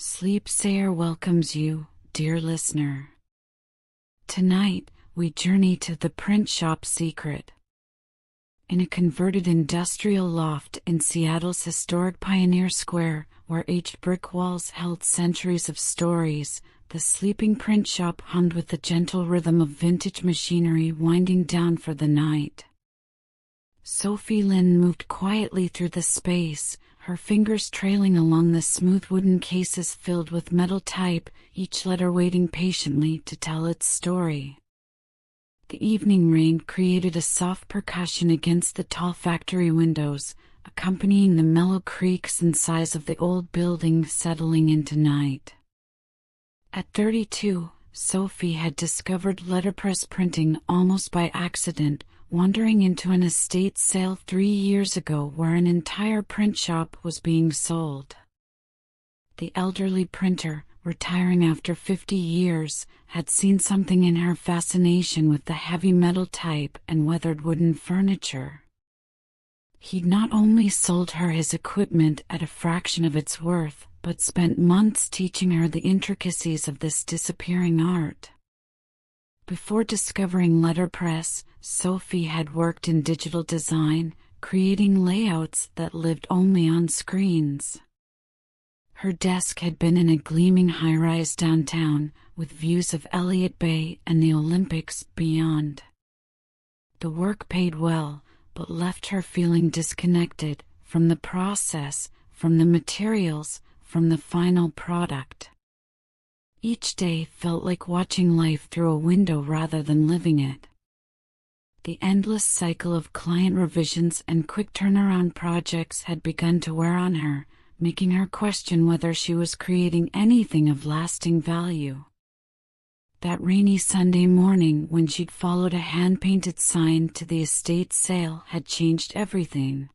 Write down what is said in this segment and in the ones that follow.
Sleepsayer welcomes you, dear listener. Tonight, we journey to the print shop secret. In a converted industrial loft in Seattle's historic Pioneer Square, where aged brick walls held centuries of stories, the sleeping print shop hummed with the gentle rhythm of vintage machinery winding down for the night. Sophie Lin moved quietly through the space, her fingers trailing along the smooth wooden cases filled with metal type, each letter waiting patiently to tell its story. The evening rain created a soft percussion against the tall factory windows, accompanying the mellow creaks and sighs of the old building settling into night. At 32, Sophie had discovered letterpress printing almost by accident, wandering into an estate sale 3 years ago where an entire print shop was being sold. The elderly printer, retiring after 50 years, had seen something in her fascination with the heavy metal type and weathered wooden furniture. He'd not only sold her his equipment at a fraction of its worth, but spent months teaching her the intricacies of this disappearing art. Before discovering letterpress, Sophie had worked in digital design, creating layouts that lived only on screens. Her desk had been in a gleaming high-rise downtown, with views of Elliott Bay and the Olympics beyond. The work paid well, but left her feeling disconnected from the process, from the materials, from the final product. Each day felt like watching life through a window rather than living it. The endless cycle of client revisions and quick turnaround projects had begun to wear on her, making her question whether she was creating anything of lasting value. That rainy Sunday morning when she'd followed a hand-painted sign to the estate sale had changed everything.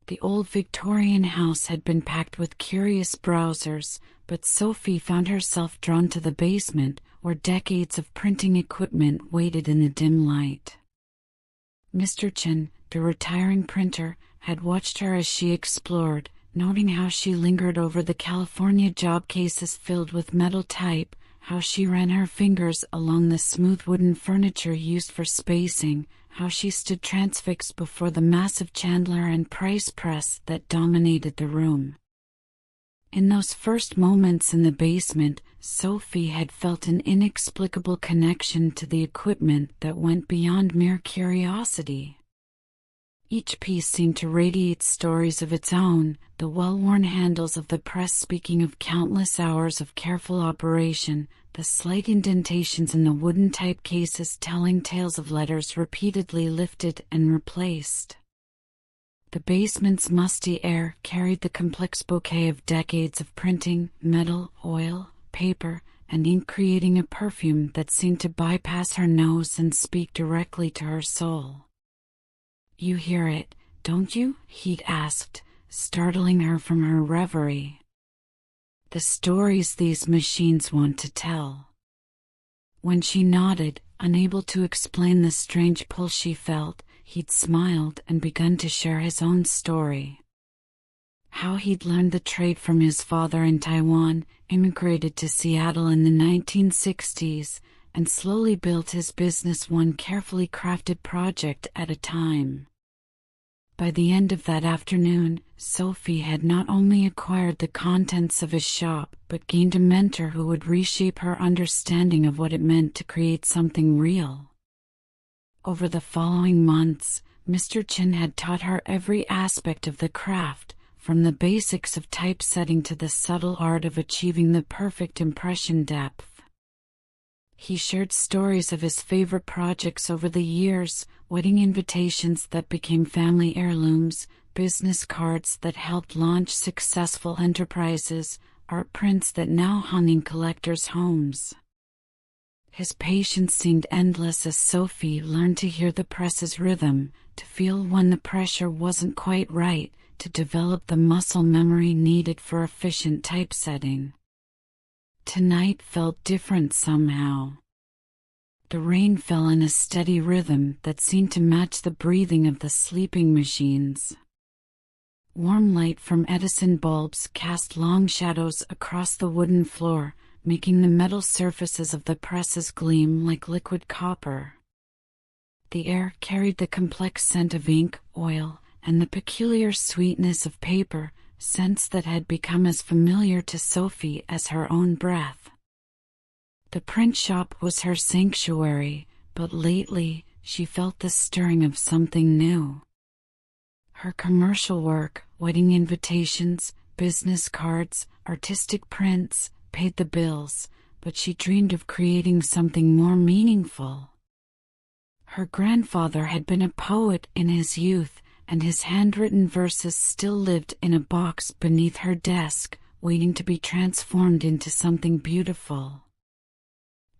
The old Victorian house had been packed with curious browsers, but Sophie found herself drawn to the basement, where decades of printing equipment waited in the dim light. Mr. Chen, the retiring printer, had watched her as she explored, noting how she lingered over the California job cases filled with metal type, how she ran her fingers along the smooth wooden furniture used for spacing, how she stood transfixed before the massive Chandler and Price press that dominated the room. In those first moments in the basement, Sophie had felt an inexplicable connection to the equipment that went beyond mere curiosity. Each piece seemed to radiate stories of its own, the well-worn handles of the press speaking of countless hours of careful operation, the slight indentations in the wooden type cases telling tales of letters repeatedly lifted and replaced. The basement's musty air carried the complex bouquet of decades of printing, metal, oil, paper, and ink, creating a perfume that seemed to bypass her nose and speak directly to her soul. "You hear it, don't you?" he'd asked, startling her from her reverie. "The stories these machines want to tell." When she nodded, unable to explain the strange pull she felt, he'd smiled and begun to share his own story. How he'd learned the trade from his father in Taiwan, immigrated to Seattle in the 1960s, and slowly built his business one carefully crafted project at a time. By the end of that afternoon, Sophie had not only acquired the contents of his shop, but gained a mentor who would reshape her understanding of what it meant to create something real. Over the following months, Mr. Chen had taught her every aspect of the craft, from the basics of typesetting to the subtle art of achieving the perfect impression depth. He shared stories of his favorite projects over the years, wedding invitations that became family heirlooms, business cards that helped launch successful enterprises, art prints that now hung in collectors' homes. His patience seemed endless as Sophie learned to hear the press's rhythm, to feel when the pressure wasn't quite right, to develop the muscle memory needed for efficient typesetting. Tonight felt different somehow. The rain fell in a steady rhythm that seemed to match the breathing of the sleeping machines. Warm light from Edison bulbs cast long shadows across the wooden floor, making the metal surfaces of the presses gleam like liquid copper. The air carried the complex scent of ink, oil, and the peculiar sweetness of paper, scents that had become as familiar to Sophie as her own breath. The print shop was her sanctuary, but lately she felt the stirring of something new. Her commercial work, wedding invitations, business cards, artistic prints, paid the bills, but she dreamed of creating something more meaningful. Her grandfather had been a poet in his youth, and his handwritten verses still lived in a box beneath her desk, waiting to be transformed into something beautiful.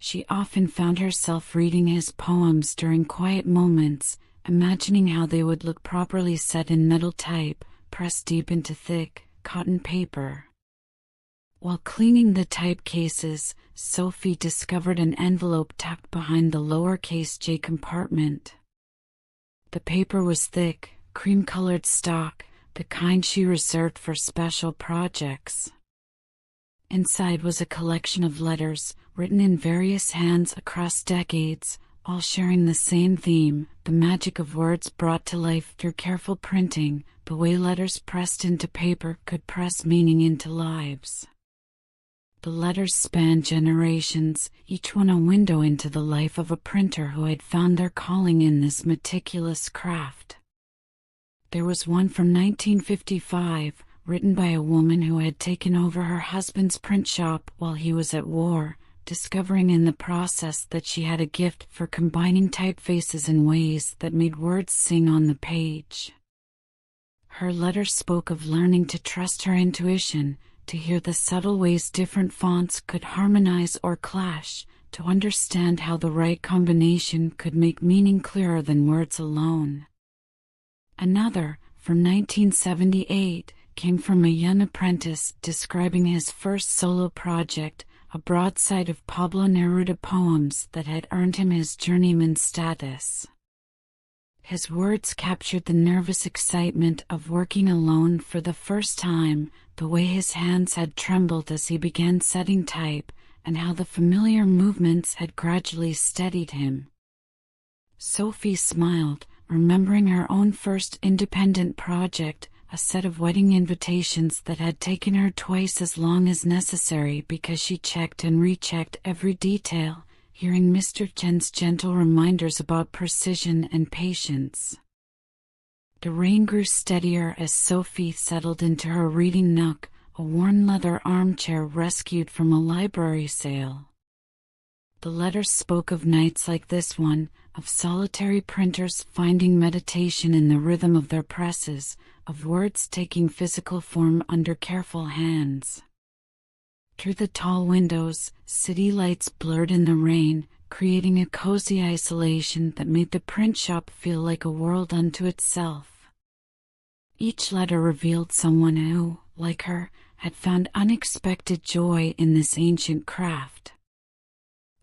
She often found herself reading his poems during quiet moments, imagining how they would look properly set in metal type, pressed deep into thick, cotton paper. While cleaning the type cases, Sophie discovered an envelope tucked behind the lowercase j compartment. The paper was thick, cream-colored stock, the kind she reserved for special projects. Inside was a collection of letters, written in various hands across decades, all sharing the same theme, the magic of words brought to life through careful printing, the way letters pressed into paper could press meaning into lives. The letters spanned generations, each one a window into the life of a printer who had found their calling in this meticulous craft. There was one from 1955, written by a woman who had taken over her husband's print shop while he was at war, discovering in the process that she had a gift for combining typefaces in ways that made words sing on the page. Her letter spoke of learning to trust her intuition, to hear the subtle ways different fonts could harmonize or clash, to understand how the right combination could make meaning clearer than words alone. Another, from 1978, came from a young apprentice describing his first solo project, a broadside of Pablo Neruda poems that had earned him his journeyman status. His words captured the nervous excitement of working alone for the first time, the way his hands had trembled as he began setting type, and how the familiar movements had gradually steadied him. Sophie smiled, remembering her own first independent project, a set of wedding invitations that had taken her twice as long as necessary because she checked and rechecked every detail, hearing Mr. Chen's gentle reminders about precision and patience. The rain grew steadier as Sophie settled into her reading nook, a worn leather armchair rescued from a library sale. The letters spoke of nights like this one, of solitary printers finding meditation in the rhythm of their presses, of words taking physical form under careful hands. Through the tall windows, city lights blurred in the rain, creating a cozy isolation that made the print shop feel like a world unto itself. Each letter revealed someone who, like her, had found unexpected joy in this ancient craft.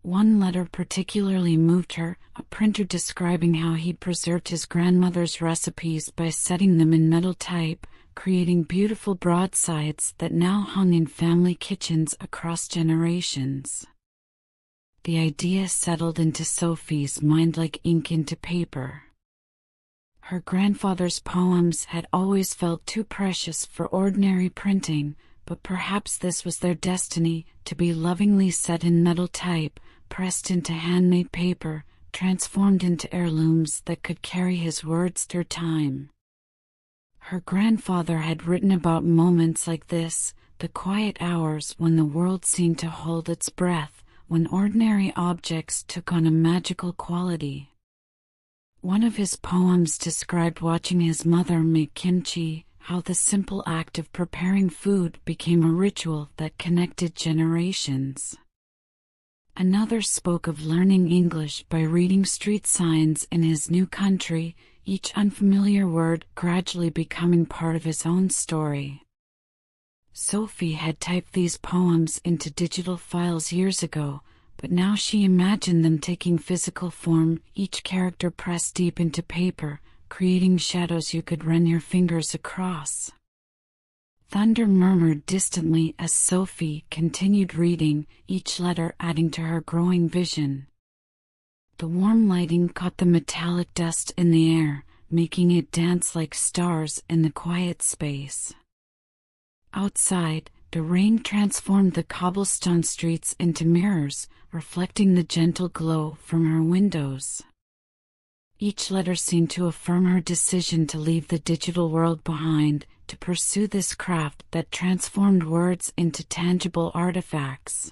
One letter particularly moved her, a printer describing how he'd preserved his grandmother's recipes by setting them in metal type, creating beautiful broadsides that now hung in family kitchens across generations. The idea settled into Sophie's mind like ink into paper. Her grandfather's poems had always felt too precious for ordinary printing, but perhaps this was their destiny, to be lovingly set in metal type, pressed into handmade paper, transformed into heirlooms that could carry his words through time. Her grandfather had written about moments like this, the quiet hours when the world seemed to hold its breath, when ordinary objects took on a magical quality. One of his poems described watching his mother make kimchi, how the simple act of preparing food became a ritual that connected generations. Another spoke of learning English by reading street signs in his new country, each unfamiliar word gradually becoming part of his own story. Sophie had typed these poems into digital files years ago, but now she imagined them taking physical form, each character pressed deep into paper, creating shadows you could run your fingers across. Thunder murmured distantly as Sophie continued reading, each letter adding to her growing vision. The warm lighting caught the metallic dust in the air, making it dance like stars in the quiet space. Outside, the rain transformed the cobblestone streets into mirrors, reflecting the gentle glow from her windows. Each letter seemed to affirm her decision to leave the digital world behind, to pursue this craft that transformed words into tangible artifacts.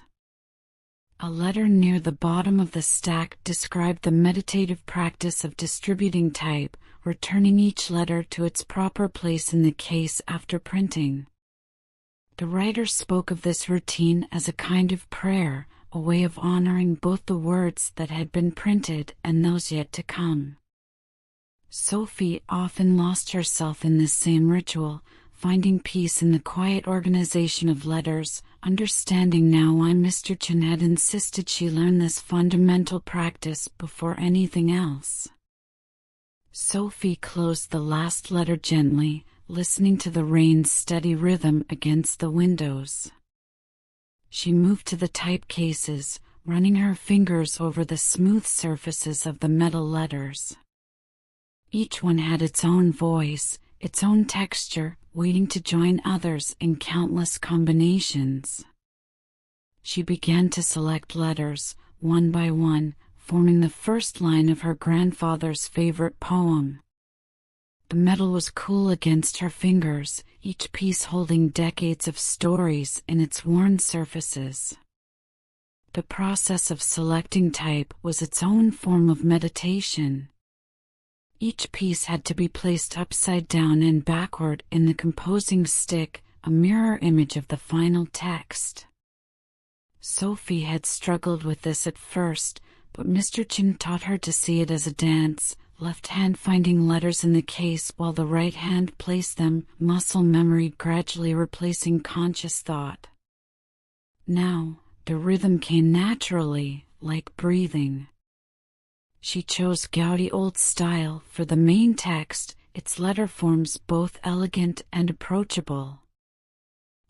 A letter near the bottom of the stack described the meditative practice of distributing type, returning each letter to its proper place in the case after printing. The writer spoke of this routine as a kind of prayer, a way of honoring both the words that had been printed and those yet to come. Sophie often lost herself in this same ritual, finding peace in the quiet organization of letters, understanding now why Mr. Chen had insisted she learn this fundamental practice before anything else. Sophie closed the last letter gently, listening to the rain's steady rhythm against the windows. She moved to the type cases, running her fingers over the smooth surfaces of the metal letters. Each one had its own voice, its own texture, waiting to join others in countless combinations. She began to select letters, one by one, forming the first line of her grandfather's favorite poem. The metal was cool against her fingers, each piece holding decades of stories in its worn surfaces. The process of selecting type was its own form of meditation. Each piece had to be placed upside down and backward in the composing stick, a mirror image of the final text. Sophie had struggled with this at first, but Mr. Chen taught her to see it as a dance, left hand finding letters in the case while the right hand placed them, muscle memory gradually replacing conscious thought. Now, the rhythm came naturally, like breathing. She chose gaudy old style for the main text, its letter forms both elegant and approachable.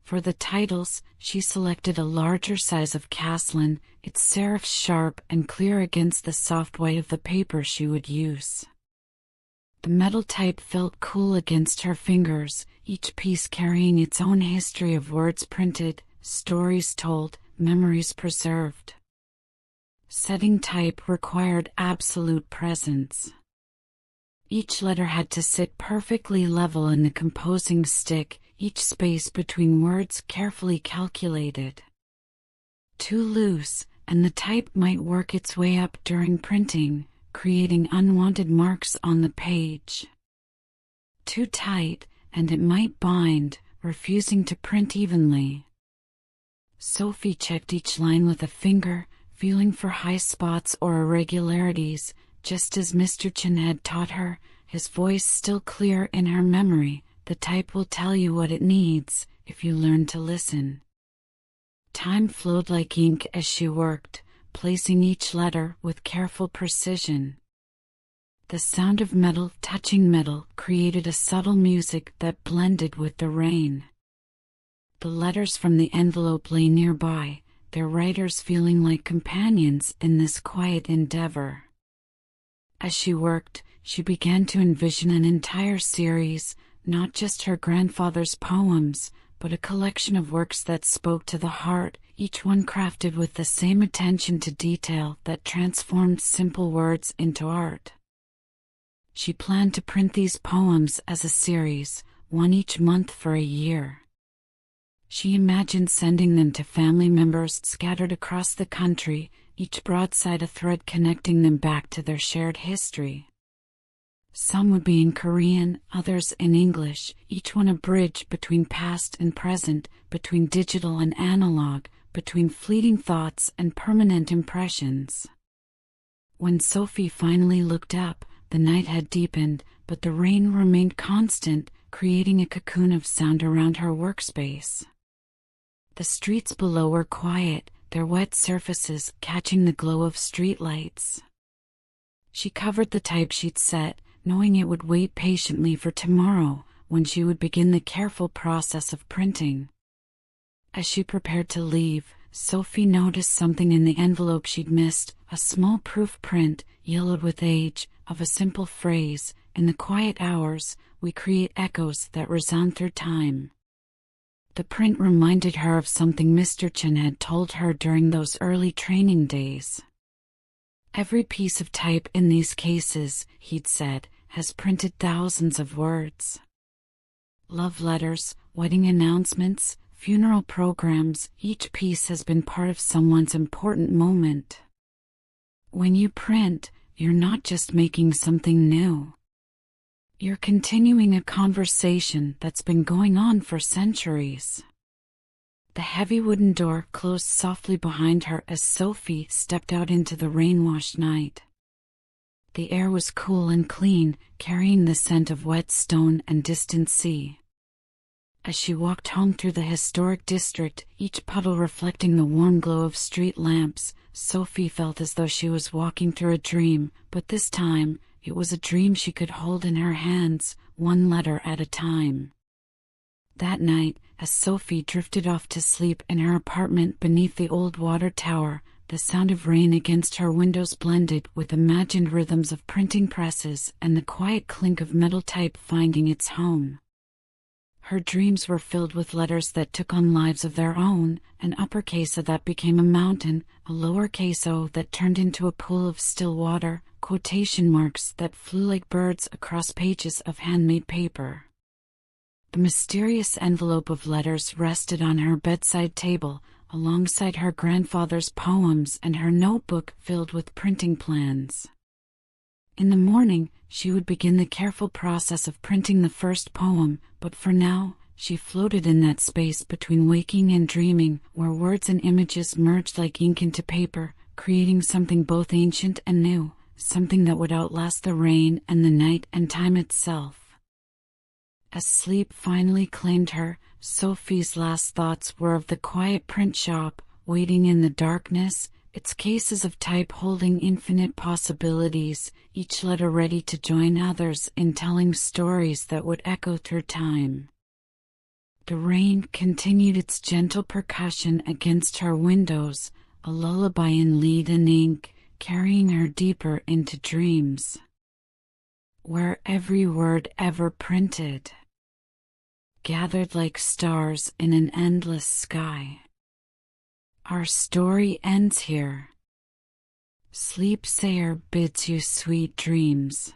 For the titles, she selected a larger size of Caslin, its serifs sharp and clear against the soft white of the paper she would use. The metal type felt cool against her fingers, each piece carrying its own history of words printed, stories told, memories preserved. Setting type required absolute presence. Each letter had to sit perfectly level in the composing stick, each space between words carefully calculated. Too loose, and the type might work its way up during printing, creating unwanted marks on the page. Too tight, and it might bind, refusing to print evenly. Sophie checked each line with a finger, feeling for high spots or irregularities, just as Mr. Chen had taught her, his voice still clear in her memory. The type will tell you what it needs, if you learn to listen. Time flowed like ink as she worked, placing each letter with careful precision. The sound of metal touching metal created a subtle music that blended with the rain. The letters from the envelope lay nearby, their writers feeling like companions in this quiet endeavor. As she worked, she began to envision an entire series, not just her grandfather's poems, but a collection of works that spoke to the heart, each one crafted with the same attention to detail that transformed simple words into art. She planned to print these poems as a series, one each month for a year. She imagined sending them to family members scattered across the country, each broadside a thread connecting them back to their shared history. Some would be in Korean, others in English, each one a bridge between past and present, between digital and analog, between fleeting thoughts and permanent impressions. When Sophie finally looked up, the night had deepened, but the rain remained constant, creating a cocoon of sound around her workspace. The streets below were quiet, their wet surfaces catching the glow of streetlights. She covered the typesheet set, knowing it would wait patiently for tomorrow, when she would begin the careful process of printing. As she prepared to leave, Sophie noticed something in the envelope she'd missed, a small proof print, yellowed with age, of a simple phrase, "In the quiet hours, we create echoes that resound through time." The print reminded her of something Mr. Chen had told her during those early training days. "Every piece of type in these cases," he'd said, "has printed thousands of words. Love letters, wedding announcements, funeral programs, each piece has been part of someone's important moment. When you print, you're not just making something new. You're continuing a conversation that's been going on for centuries." The heavy wooden door closed softly behind her as Sophie stepped out into the rain-washed night. The air was cool and clean, carrying the scent of wet stone and distant sea. As she walked home through the historic district, each puddle reflecting the warm glow of street lamps, Sophie felt as though she was walking through a dream, but this time, it was a dream she could hold in her hands, one letter at a time. That night, as Sophie drifted off to sleep in her apartment beneath the old water tower, the sound of rain against her windows blended with imagined rhythms of printing presses and the quiet clink of metal type finding its home. Her dreams were filled with letters that took on lives of their own, an uppercase O that became a mountain, a lowercase o that turned into a pool of still water, quotation marks that flew like birds across pages of handmade paper. The mysterious envelope of letters rested on her bedside table, alongside her grandfather's poems and her notebook filled with printing plans. In the morning, she would begin the careful process of printing the first poem, but for now, she floated in that space between waking and dreaming, where words and images merged like ink into paper, creating something both ancient and new, something that would outlast the rain and the night and time itself. As sleep finally claimed her, Sophie's last thoughts were of the quiet print shop, waiting in the darkness, its cases of type holding infinite possibilities, each letter ready to join others in telling stories that would echo through time. The rain continued its gentle percussion against her windows, a lullaby in lead and ink, carrying her deeper into dreams, where every word ever printed gathered like stars in an endless sky. Our story ends here. Sleep Sayer bids you sweet dreams.